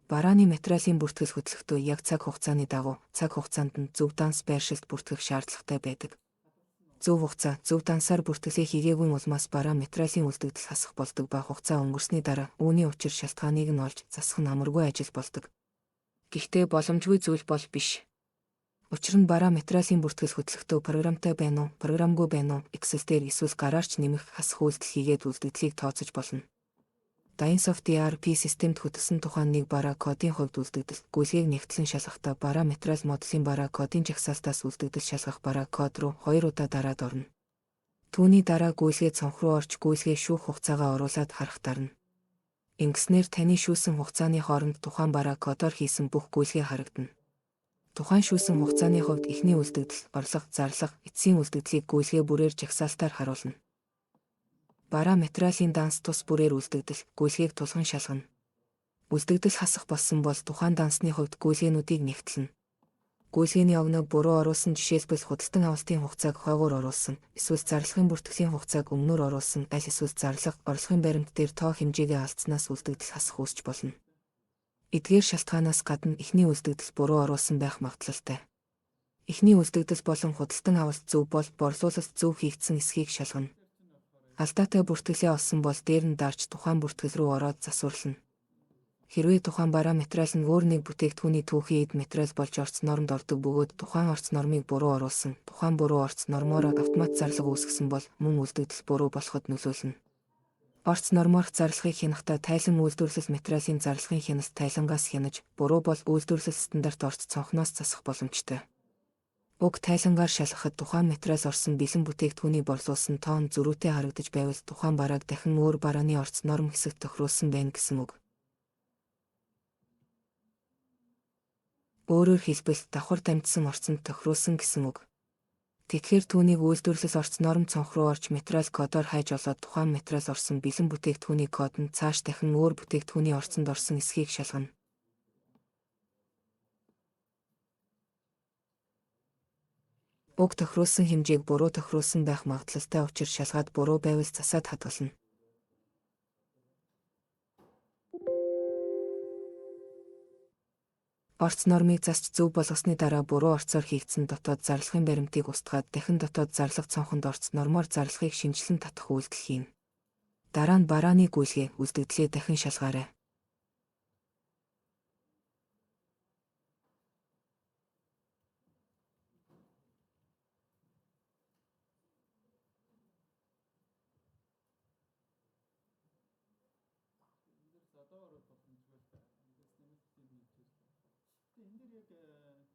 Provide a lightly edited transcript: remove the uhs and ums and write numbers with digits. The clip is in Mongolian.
Барааны материалын бүртгэл хөтлөхдөө яг цаг хугацааны дагуу цаг хугацаанд нь зөв данс байршилт бүртгэх шаардлагатай байдаг. Зөв хугацаа, зөв дансаар бүртгэлээ хийгээгүй улмаас бараа материалын үлдэгдэл хасах болдог ба хугацаа өнгөрсний дараа үүний учир шалтгааныг нь олж засах нь амаргүй ажил болдог. Гэхдээ боломжгүй зүйл бол биш. Учир нь бараа материалын бүртгэл хөтлөхдөө програмтай байна уу, програмгүй байна уу, Excel дээр эсвэл гараарч нэмэх хасах үйлдэл хийгээд үлдэгдлийг тооцож болно. Dynsoft ERP системд хөтлсөн тухайн нэг бараа кодын хувьд үлдэгдэл гүйцэтгэх нэгтлэн шалгахдаа бараа материал модулийн бараа кодын жагсаалтаас үлдэгдэл шалгах бараа код руу 2 удаа дараад орно. Түүний дараа гүйцэтгэх цонх руу орж гүйцэтгэх шүүх хугацаагаа оруулаад харах дарна. Ингэснээр таны шүүсэн хугацааны хооронд тухайн бараа кодоор хийсэн бүх гүйцэтгэх харагдана. Тухайн шүүсэн хугацааны хувьд эхний үлдэгдэл, орлого, зарлага, эцсийн үлдэгдлийг гүйцэтгэх бүрээр жагсаалтаар харуулна. Бараа материалын данс тус бүрээр үлдэгдэл, гүйцэтгэлийг тулган шалгана. Үлдэгдэл хасах болсон бол тухайн дансны хувьд гүйцэтгэлнүүдийг нэгтлэнэ. Гүйцэтгэхний огног буруу оруулсан, жишээлбэл худалдан авалтын хугацааг хойгуур оруулсан, эсвэл зарлагын бүртгэлийн хугацааг өмнөөр оруулсан, аль эсвэл зарлага, орлогын баримт дээр тоо хэмжээгээ алдснаас үлдэгдэл хасах үүсч болно. Эдгээр шалтгаанаас гадна эхний үлдэгдэл буруу оруулсан байх магадлалтай. Эхний үлдэгдэл болон худалдан авалт зөв бол борлуулалт зөв хийгдсэн эсхийг шалгана. Алдаатай бүртгэлээ олсон бол дээр нь дарж тухайн бүртгэл рүү ороод засварлана. Хэрвээ тухайн бараа материал нь өөр нэг бүтээгдэхүүний түүхийн эд материал болж орц нормд ордог бөгөөд тухайн орц нормыг буруу оруулсан, тухайн буруу орц нормоор автомат зарлага үүсгэсэн бол мөн үлдэгдэл буруу болоход нөлөөлнө. Орц нормоорх зарлагыг хянахдаа тайлан үйлдвэрлэл материалын зарлагын хяналт тайлангаас хянаж, буруу бол үйлдвэрлэл стандарт орц цонхноос засах боломжтой. Уг тайлангаар шалгахад тухайн материал орсон бэлэн бүтээгдэхүүний борлуулсан тоон зөрүүтэй харагдаж байвал тухайн барааг дахин өөр барааны орц норм хэсэгт тохируулсан байна гэсэн үг. Өөрөөр хэлбэл давхар дамжсан орцонд тохируулсан гэсэн үг. Тэгэхээр түүнийг үйлдвэрлэл орц норм цонх руу орж материал кодоор хайж олоод тухайн материал орсон бэлэн бүтээгдэхүүний код нь цааш дахин өөр бүтээгдэхүүний орцонд орсон эсхийг шалгана. Уг тохируулсан хэмжээг буруу тохируулсан байх магадлалтай учир шалгаад буруу байвал засаад хадгална. Орц нормыг засч зөв болгосны дараа буруу орцоор хийгдсэн дотоод зарлагын баримтыг устгаад дахин дотоод зарлага цонхонд орц нормоор зарлагыг шинжилэн татах үйлдэл хийнэ. Дараа нь барааны гүйцэтгэх үлдэгдлээ дахин шалгаарай. Одоо ороод боломжгүй байна. Эндээс нэмэлт юм хийж байна. Тэгээ энэ дээр яг